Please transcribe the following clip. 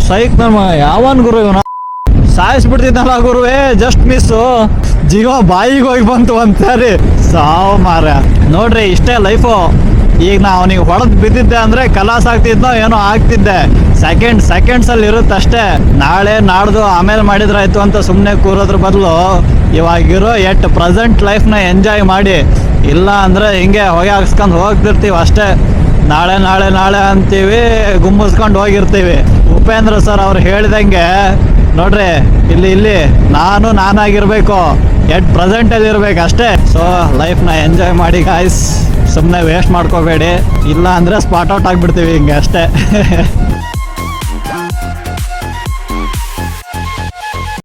ಸೈಕ್ ನಮ್ಮ ಯಾವನ್ ಗುರು ಇವನ ಸಾಯಿಸ್ಬಿಡ್ತಿದ್ದಲ್ಲ ಗುರುವೇ, ಜಸ್ಟ್ ಮಿಸ್ಸು, ಜೀವ ಬಾಯಿಗೆ ಹೋಗಿ ಬಂತು ಅಂತಾರೆ. ಸಾವು ಮಾರ ನೋಡ್ರಿ, ಇಷ್ಟೇ ಲೈಫು. ಈಗ ನಾ ಅವನಿಗೆ ಹೊಡೆದ್ ಬಿದ್ದಿದ್ದೆ ಅಂದ್ರೆ ಕಲಾಸ್ ಆಗ್ತಿದ್ನೋ ಏನೋ ಆಗ್ತಿದ್ದೆ. ಸೆಕೆಂಡ್ಸ್ ಅಲ್ಲಿ ಇರುತ್ತಷ್ಟೇ. ನಾಳೆ ನಾಡ್ದು ಆಮೇಲೆ ಮಾಡಿದ್ರಾಯ್ತು ಅಂತ ಸುಮ್ಮನೆ ಕೂರೋದ್ರ ಬದಲು ಇವಾಗಿರೋ ಪ್ರೆಸೆಂಟ್ ಲೈಫ್ನ ಎಂಜಾಯ್ ಮಾಡಿ. ಇಲ್ಲ ಅಂದ್ರೆ ಹಿಂಗೆ ಹೊಗೆ ಹಾಕ್ಸ್ಕೊಂಡು ಹೋಗ್ತಿರ್ತೀವಿ ಅಷ್ಟೇ. ನಾಳೆ ಅಂತೀವಿ, ಗುಮ್ಮಿಸ್ಕೊಂಡು ಹೋಗಿರ್ತೀವಿ. ಉಪೇಂದ್ರ ಸರ್ ಅವ್ರು ಹೇಳಿದಂಗೆ ನೋಡ್ರಿ, ಇಲ್ಲಿ ನಾನಾಗಿರ್ಬೇಕು, ಪ್ರೆಸೆಂಟಲ್ಲಿ ಇರ್ಬೇಕು ಅಷ್ಟೇ. ಸೊ ಲೈಫ್ನ ಎಂಜಾಯ್ ಮಾಡಿ ಗಾಯ್ಸ್, ಸುಮ್ಮನೆ ವೇಸ್ಟ್ ಮಾಡ್ಕೋಬೇಡಿ. ಇಲ್ಲ ಅಂದರೆ ಸ್ಪಾಟ್ ಔಟ್ ಆಗಿಬಿಡ್ತೀವಿ ಹಿಂಗೆ ಅಷ್ಟೇ.